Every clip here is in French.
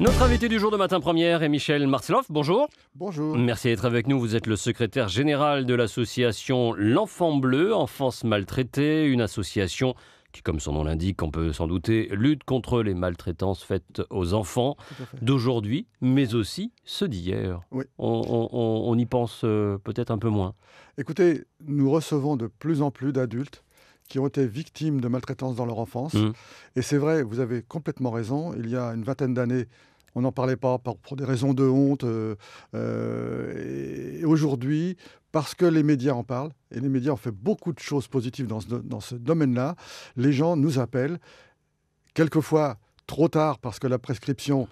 Notre invité du jour de Matin Première est Michel Martloff. Bonjour. Bonjour. Merci d'être avec nous. Vous êtes le secrétaire général de l'association L'Enfant Bleu, Enfance Maltraitée, une association qui, comme son nom l'indique, on peut s'en douter, lutte contre les maltraitances faites aux enfants d'aujourd'hui, mais aussi ceux d'hier. Oui. On y pense peut-être un peu moins. Écoutez, nous recevons de plus en plus d'adultes qui ont été victimes de maltraitance dans leur enfance. Et c'est vrai, vous avez complètement raison. Il y a une vingtaine d'années, on n'en parlait pas pour des raisons de honte. Et aujourd'hui, parce que les médias en parlent, et les médias ont fait beaucoup de choses positives dans ce domaine-là, les gens nous appellent, quelquefois trop tard parce que la prescription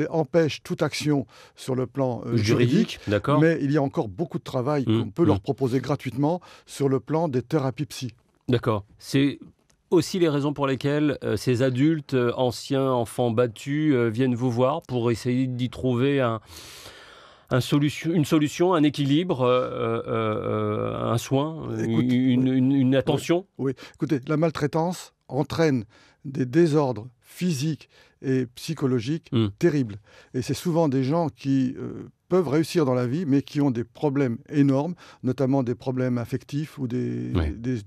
empêche toute action sur le plan juridique. D'accord. Mais il y a encore beaucoup de travail qu'on peut leur proposer gratuitement sur le plan des thérapies psy. D'accord. C'est aussi les raisons pour lesquelles ces adultes, anciens enfants battus, viennent vous voir pour essayer d'y trouver une solution, un équilibre, un soin, une attention. Oui. Écoutez, la maltraitance entraîne des désordres physiques et psychologiques terribles. Et c'est souvent des gens qui peuvent réussir dans la vie, mais qui ont des problèmes énormes, notamment des problèmes affectifs ou des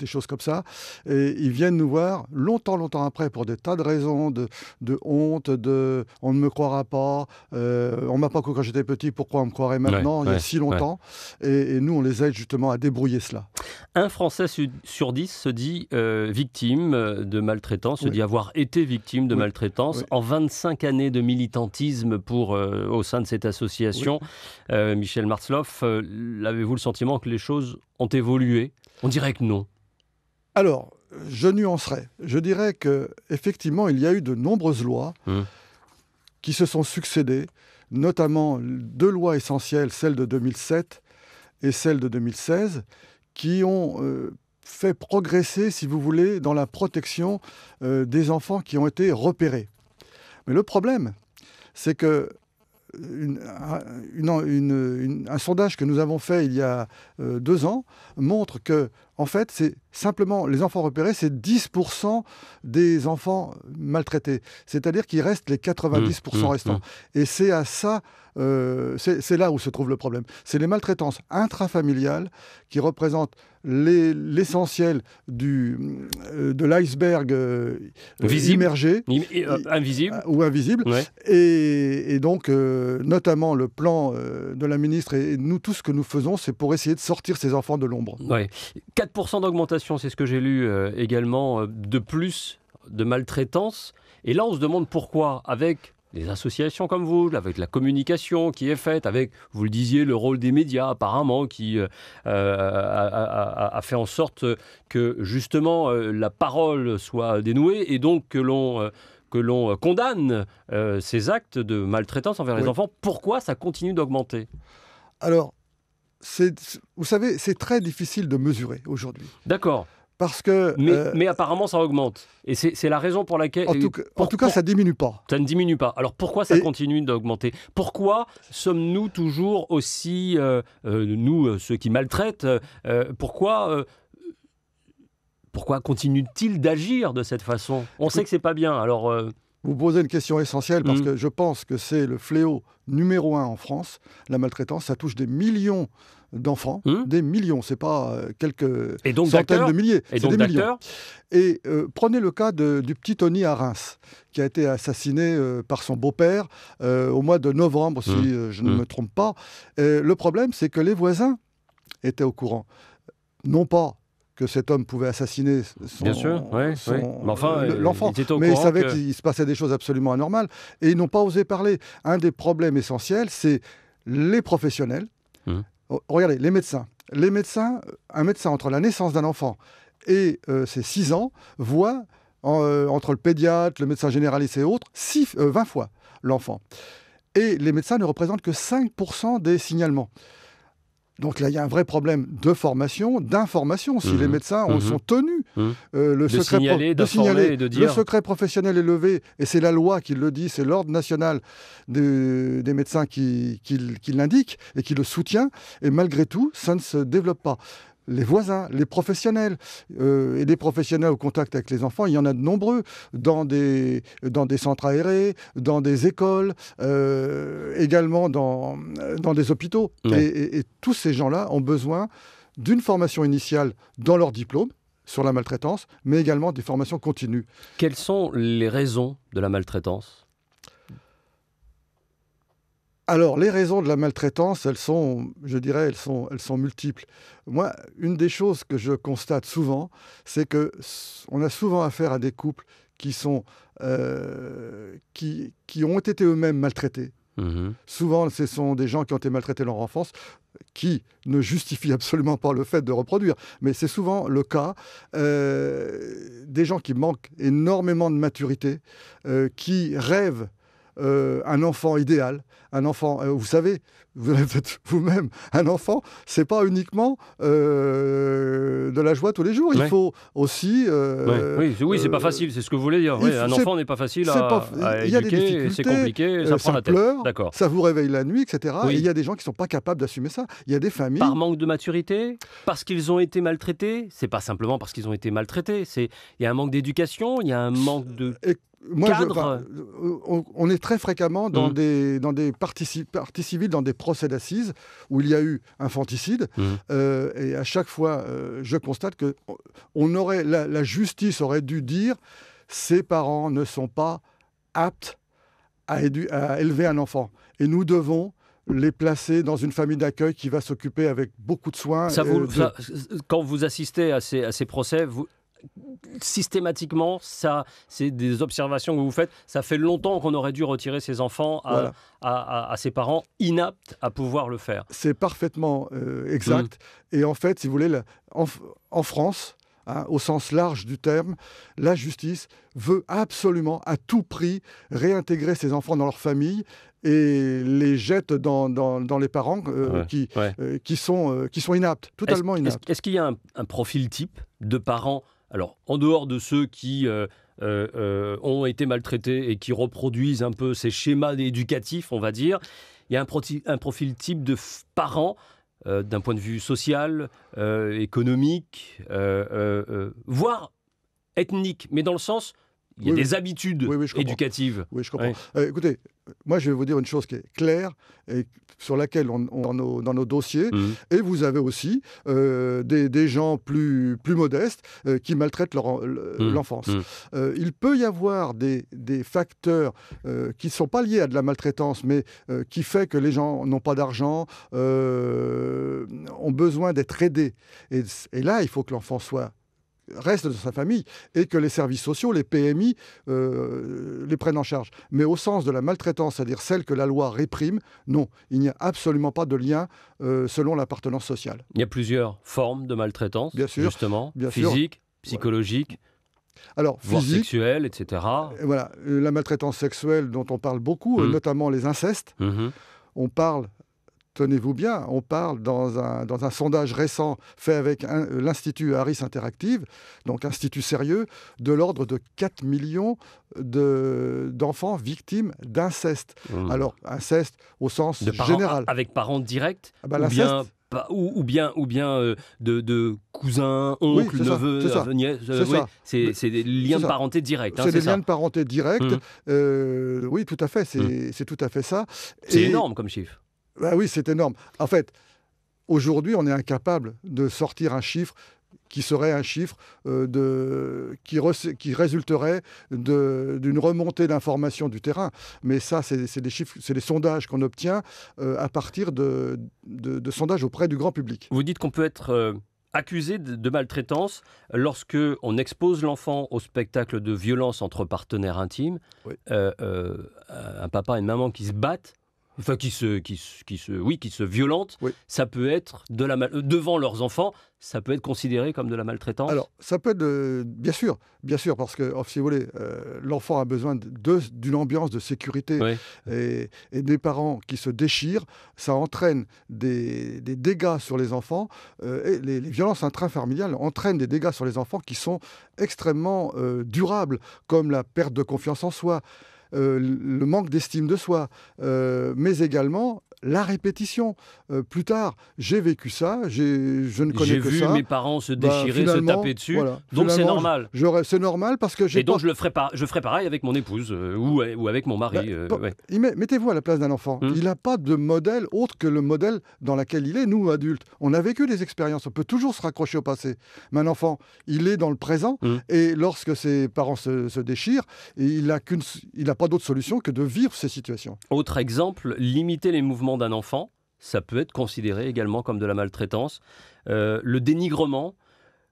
choses comme ça. Et ils viennent nous voir longtemps après pour des tas de raisons, de honte, on ne me croira pas, on ne m'a pas cru quand j'étais petit, pourquoi on me croirait maintenant, il y a si longtemps. Et nous, on les aide justement à débrouiller cela. Un Français sur 10 se dit victime de maltraitance, se dit avoir été victime de maltraitance. En 25 années de militantisme au sein de cette association, Michel Martloff, avez-vous le sentiment que les choses ont évolué? On dirait que non. Alors, je nuancerais. Je dirais qu'effectivement, il y a eu de nombreuses lois qui se sont succédées, notamment deux lois essentielles, celle de 2007 et celle de 2016, qui ont fait progresser, si vous voulez, dans la protection des enfants qui ont été repérés. Mais le problème, c'est que un sondage que nous avons fait il y a 2 ans montre que, en fait, c'est simplement les enfants repérés, c'est 10% des enfants maltraités. C'est-à-dire qu'il reste les 90% restants. Et c'est à ça, c'est là où se trouve le problème. C'est les maltraitances intrafamiliales qui représentent l'essentiel de l'iceberg immergé invisible ou invisible. Et donc, notamment le plan de la ministre et nous, tout ce que nous faisons, c'est pour essayer de sortir ces enfants de l'ombre. 4% d'augmentation, c'est ce que j'ai lu également, de plus de maltraitance. Et là, on se demande pourquoi, avec des associations comme vous, avec la communication qui est faite, avec, vous le disiez, le rôle des médias apparemment, qui a fait en sorte que justement la parole soit dénouée et donc que l'on condamne ces actes de maltraitance envers les enfants. Pourquoi ça continue d'augmenter? Alors, vous savez, c'est très difficile de mesurer aujourd'hui. D'accord. Parce que, mais apparemment, ça augmente. Et c'est la raison pour laquelle... En tout cas, ça ne diminue pas. Ça ne diminue pas. Alors pourquoi ça continue d'augmenter? Pourquoi sommes-nous toujours aussi... nous, ceux qui maltraitent, pourquoi continue-t-il d'agir de cette façon? On sait que c'est pas bien, alors... Vous posez une question essentielle parce que je pense que c'est le fléau numéro 1 en France. La maltraitance, ça touche des millions d'enfants, des millions, c'est pas quelques centaines de milliers, c'est des millions. Et prenez le cas du petit Tony à Reims, qui a été assassiné par son beau-père au mois de novembre, si je ne me trompe pas. Le problème, c'est que les voisins étaient au courant. Non pas que cet homme pouvait assassiner l'enfant, mais il savait qu'il se passait des choses absolument anormales, et ils n'ont pas osé parler. Un des problèmes essentiels, c'est les professionnels. Regardez, les médecins. Un médecin, entre la naissance d'un enfant et ses 6 ans, voit, entre le pédiatre, le médecin généraliste et autres, 20 fois l'enfant. Et les médecins ne représentent que 5% des signalements. Donc là, il y a un vrai problème de formation, d'information. Si les médecins sont tenus de signaler, et de dire... Le secret professionnel est levé, et c'est la loi qui le dit, c'est l'ordre national des médecins qui l'indique et qui le soutient, et malgré tout, ça ne se développe pas. les voisins, les professionnels. Et des professionnels au contact avec les enfants, il y en a de nombreux, dans des centres aérés, dans des écoles, également dans des hôpitaux. Ouais. Et tous ces gens-là ont besoin d'une formation initiale dans leur diplôme sur la maltraitance, mais également des formations continues. Quelles sont les raisons de la maltraitance ? Alors, les raisons de la maltraitance, elles sont multiples. Moi, une des choses que je constate souvent, c'est qu'on a souvent affaire à des couples qui ont été eux-mêmes maltraités. Souvent, ce sont des gens qui ont été maltraités dans leur enfance, qui ne justifient absolument pas le fait de reproduire. Mais c'est souvent le cas des gens qui manquent énormément de maturité, qui rêvent un enfant idéal, un enfant, vous savez, vous l'avez peut-être vous-même, un enfant, c'est pas uniquement de la joie tous les jours. Il faut aussi... oui, c'est pas facile, c'est ce que vous voulez dire. Un enfant n'est pas facile à il y a des éduquer, difficultés, c'est compliqué, ça prend la tête. Pleure, D'accord. ça vous réveille la nuit, etc. Oui. Et il y a des gens qui ne sont pas capables d'assumer ça. Il y a des familles... Par manque de maturité ? Parce qu'ils ont été maltraités ? C'est pas simplement parce qu'ils ont été maltraités. Il y a un manque d'éducation, il y a un manque de... On est très fréquemment dans des parties civiles, dans des procès d'assises où il y a eu infanticide. Et à chaque fois, je constate que la justice aurait dû dire ces parents ne sont pas aptes à élever un enfant. Et nous devons les placer dans une famille d'accueil qui va s'occuper avec beaucoup de soins. Quand vous assistez à ces procès, systématiquement, ça, c'est des observations que vous faites. Ça fait longtemps qu'on aurait dû retirer ces enfants à ses parents inaptes à pouvoir le faire. C'est parfaitement exact. Et en fait, si vous voulez, en France, au sens large du terme, la justice veut absolument, à tout prix, réintégrer ces enfants dans leur famille et les jette dans les parents qui sont inaptes, totalement inaptes. Est-ce qu'il y a un profil type de parents, alors en dehors de ceux qui ont été maltraités et qui reproduisent un peu ces schémas éducatifs, on va dire, il y a un profil type de parents d'un point de vue social, économique, voire ethnique, mais dans le sens, il y a des habitudes éducatives. Oui, je comprends. Écoutez, moi je vais vous dire une chose qui est claire et sur laquelle dans nos dossiers, et vous avez aussi des gens plus modestes qui maltraitent l'enfance. Il peut y avoir des facteurs qui ne sont pas liés à de la maltraitance, mais qui fait que les gens n'ont pas d'argent, ont besoin d'être aidés. Et là, il faut que l'enfant reste dans sa famille et que les services sociaux, les PMI, les prennent en charge. Mais au sens de la maltraitance, c'est-à-dire celle que la loi réprime, non, il n'y a absolument pas de lien selon l'appartenance sociale. Il y a plusieurs formes de maltraitance, justement, bien physique, psychologique, alors, voire sexuelle, etc. Voilà, la maltraitance sexuelle dont on parle beaucoup, notamment les incestes. On parle... Tenez-vous bien, on parle dans un sondage récent fait avec l'Institut Harris Interactive, donc institut sérieux, de l'ordre de 4 millions d'enfants victimes d'inceste. Alors, inceste au sens général. Avec parents directs ou bien de cousins, oncles, neveux, nièces. C'est des liens de parenté directs. C'est des liens de parenté directs. Oui, tout à fait, c'est tout à fait ça. C'est énorme comme chiffre. Ben oui, c'est énorme. En fait, aujourd'hui, on est incapable de sortir un chiffre qui serait un chiffre qui résulterait d'une remontée d'informations du terrain. Mais ça, c'est des chiffres, c'est des sondages qu'on obtient à partir de sondages auprès du grand public. Vous dites qu'on peut être accusé de maltraitance lorsque on expose l'enfant au spectacle de violence entre partenaires intimes. Oui. Un papa et une maman qui se battent. Enfin, qui se violentent, ça peut être devant leurs enfants, ça peut être considéré comme de la maltraitance. Alors, ça peut être, bien sûr, parce que, si vous voulez, l'enfant a besoin d'une ambiance de sécurité et des parents qui se déchirent, ça entraîne des dégâts sur les enfants. Et les violences intrafamiliales entraînent des dégâts sur les enfants qui sont extrêmement durables, comme la perte de confiance en soi, le manque d'estime de soi, mais également la répétition. Plus tard, j'ai vécu ça, je ne connais que ça. J'ai vu mes parents se déchirer, se taper dessus, voilà, donc c'est normal. C'est normal parce que donc je ferai pareil avec mon épouse ou avec mon mari. Ouais. Mettez-vous à la place d'un enfant. Il n'a pas de modèle autre que le modèle dans lequel il est. Nous, adultes, on a vécu des expériences, on peut toujours se raccrocher au passé. Mais un enfant, il est dans le présent et lorsque ses parents se déchirent, il n'a pas d'autre solution que de vivre ces situations. Autre exemple, limiter les mouvements d'un enfant, ça peut être considéré également comme de la maltraitance. Le dénigrement,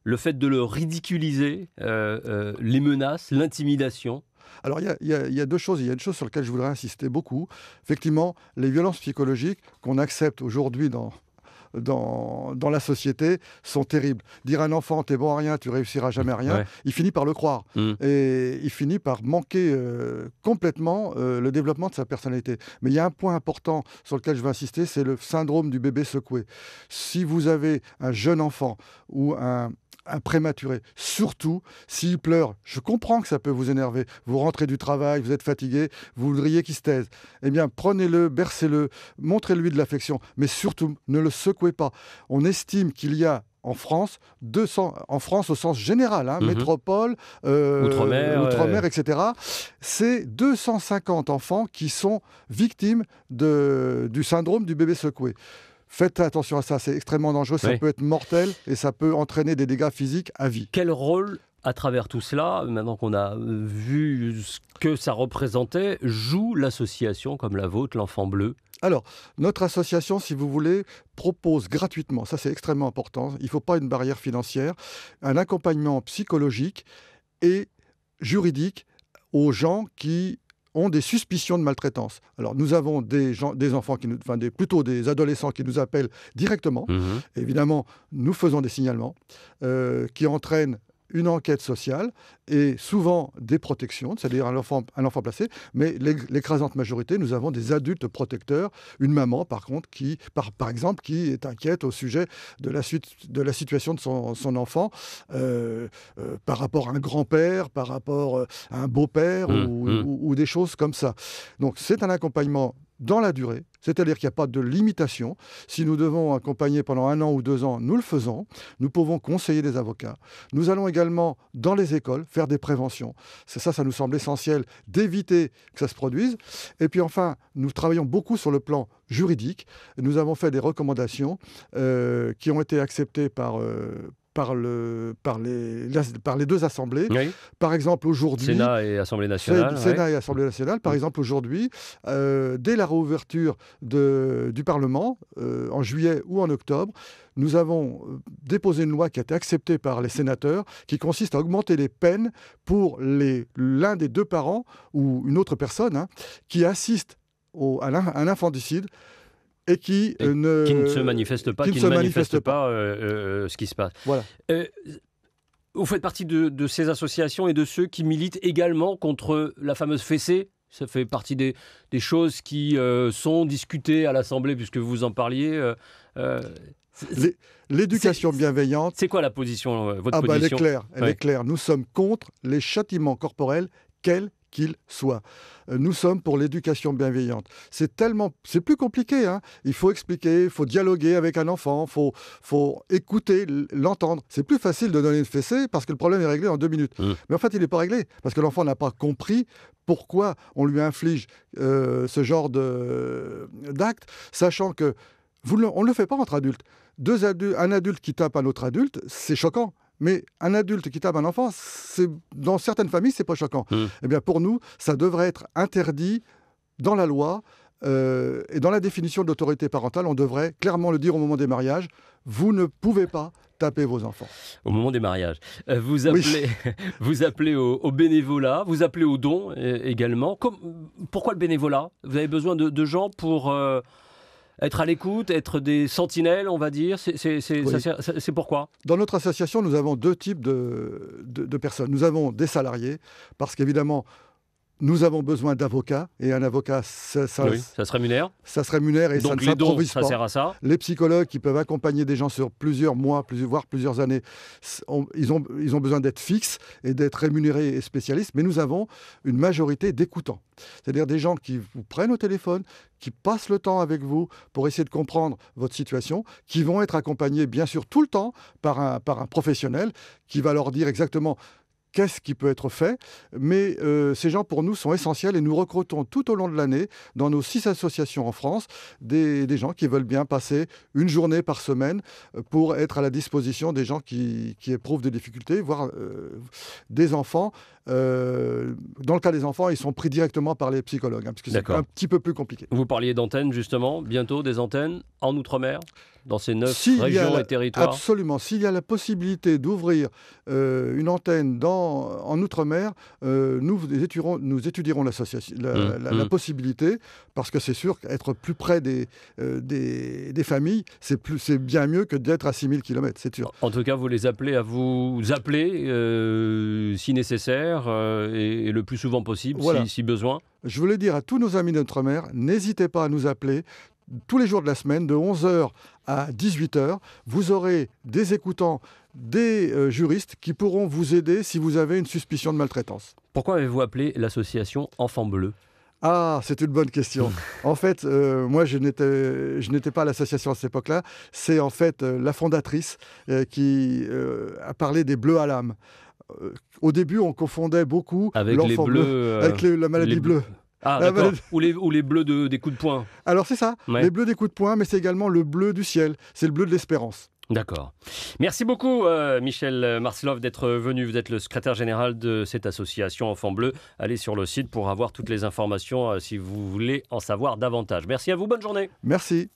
le fait de le ridiculiser, les menaces, l'intimidation. Alors, il y a deux choses. Il y a une chose sur laquelle je voudrais insister beaucoup. Effectivement, les violences psychologiques qu'on accepte aujourd'hui dans la société sont terribles. Dire à un enfant, t'es bon à rien, tu réussiras jamais à rien, il finit par le croire. Et il finit par manquer complètement le développement de sa personnalité. Mais il y a un point important sur lequel je veux insister, c'est le syndrome du bébé secoué. Si vous avez un jeune enfant ou un prématuré, surtout s'il pleure, je comprends que ça peut vous énerver, vous rentrez du travail, vous êtes fatigué, vous voudriez qu'il se taise, eh bien prenez-le, bercez-le, montrez-lui de l'affection, mais surtout ne le secouez pas. On estime qu'il y a en France au sens général, métropole, Outre-mer, etc. C'est 250 enfants qui sont victimes du syndrome du bébé secoué. Faites attention à ça, c'est extrêmement dangereux, ça peut être mortel et ça peut entraîner des dégâts physiques à vie. Quel rôle, à travers tout cela, maintenant qu'on a vu ce que ça représentait, joue l'association comme la vôtre, l'Enfant Bleu ? Alors, notre association, si vous voulez, propose gratuitement, ça c'est extrêmement important, il ne faut pas une barrière financière, un accompagnement psychologique et juridique aux gens qui ont des suspicions de maltraitance. Alors, nous avons des enfants, plutôt des adolescents qui nous appellent directement. Évidemment, nous faisons des signalements qui entraînent une enquête sociale et souvent des protections, c'est-à-dire un enfant placé, mais l'écrasante majorité, nous avons des adultes protecteurs, une maman par contre, par exemple, qui est inquiète au sujet de la situation de son enfant par rapport à un grand-père, par rapport à un beau-père ou des choses comme ça. Donc c'est un accompagnement dans la durée, c'est-à-dire qu'il n'y a pas de limitation. Si nous devons accompagner pendant 1 an ou 2 ans, nous le faisons. Nous pouvons conseiller des avocats. Nous allons également, dans les écoles, faire des préventions. Ça nous semble essentiel d'éviter que ça se produise. Et puis enfin, nous travaillons beaucoup sur le plan juridique. Nous avons fait des recommandations qui ont été acceptées par les deux assemblées. Par exemple, aujourd'hui... Sénat et Assemblée nationale. Sénat et Assemblée nationale. Par exemple, aujourd'hui, dès la réouverture du Parlement, en juillet ou en octobre, nous avons déposé une loi qui a été acceptée par les sénateurs, qui consiste à augmenter les peines pour l'un des deux parents ou une autre personne qui assiste à un infanticide, et qui ne se manifeste pas, ce qui se passe. Voilà. Vous faites partie de ces associations et de ceux qui militent également contre la fameuse fessée. Ça fait partie des choses qui sont discutées à l'Assemblée, puisque vous en parliez. L'éducation bienveillante... C'est quoi la position, votre position ? Elle est claire. Nous sommes contre les châtiments corporels, quels qu'ils soient. Nous sommes pour l'éducation bienveillante. C'est plus compliqué. Il faut expliquer, il faut dialoguer avec un enfant, il faut écouter, l'entendre. C'est plus facile de donner une fessée parce que le problème est réglé en 2 minutes. Mais en fait, il n'est pas réglé parce que l'enfant n'a pas compris pourquoi on lui inflige ce genre d'acte, sachant que on ne le fait pas entre adultes. Un adulte qui tape un autre adulte, c'est choquant. Mais un adulte qui tape un enfant, dans certaines familles, c'est pas choquant. Eh bien, pour nous, ça devrait être interdit dans la loi et dans la définition de l'autorité parentale. On devrait clairement le dire au moment des mariages. Vous ne pouvez pas taper vos enfants. Au moment des mariages. Vous appelez au bénévolat, vous appelez au don également. Pourquoi le bénévolat ? Vous avez besoin de gens pour... être à l'écoute, être des sentinelles, on va dire, c'est pourquoi ? Dans notre association, nous avons 2 types de personnes. Nous avons des salariés, parce qu'évidemment, Nous avons besoin d'avocats, et un avocat, ça se rémunère. Ça se rémunère et donc ça ne s'improvise pas. Ça sert à ça. Les psychologues qui peuvent accompagner des gens sur plusieurs mois, voire plusieurs années, ils ont besoin d'être fixes et d'être rémunérés et spécialistes, mais nous avons une majorité d'écoutants. C'est-à-dire des gens qui vous prennent au téléphone, qui passent le temps avec vous pour essayer de comprendre votre situation, qui vont être accompagnés bien sûr tout le temps par un professionnel qui va leur dire exactement qu'est-ce qui peut être fait, mais ces gens pour nous sont essentiels et nous recrutons tout au long de l'année dans nos 6 associations en France des gens qui veulent bien passer une journée par semaine pour être à la disposition des gens qui éprouvent des difficultés, voire des enfants. Dans le cas des enfants, ils sont pris directement par les psychologues, parce que c'est un petit peu plus compliqué. Vous parliez d'antennes justement, bientôt des antennes en Outre-mer, dans ces 9 régions et territoires. Absolument. S'il y a la possibilité d'ouvrir une antenne en Outre-mer, nous étudierons la possibilité, parce que c'est sûr qu'être plus près des familles, c'est bien mieux que d'être à 6000 km, c'est sûr. En tout cas, vous les appelez à vous appeler si nécessaire et le plus souvent possible, voilà. si besoin. Je voulais dire à tous nos amis d'Outre-mer, n'hésitez pas à nous appeler. Tous les jours de la semaine, de 11h à 18h, vous aurez des écoutants, des juristes qui pourront vous aider si vous avez une suspicion de maltraitance. Pourquoi avez-vous appelé l'association Enfants Bleus ? Ah, c'est une bonne question. En fait, moi, je n'étais pas à l'association à cette époque-là. C'est en fait la fondatrice qui a parlé des bleus à l'âme. Au début, on confondait beaucoup avec l'enfant bleu avec la maladie bleue. Ah, d'accord. Ou les bleus des coups de poing. Alors, c'est ça, les bleus des coups de poing, mais c'est également le bleu du ciel. C'est le bleu de l'espérance. D'accord. Merci beaucoup, Michel Marcelov, d'être venu. Vous êtes le secrétaire général de cette association Enfants Bleus. Allez sur le site pour avoir toutes les informations si vous voulez en savoir davantage. Merci à vous, bonne journée. Merci.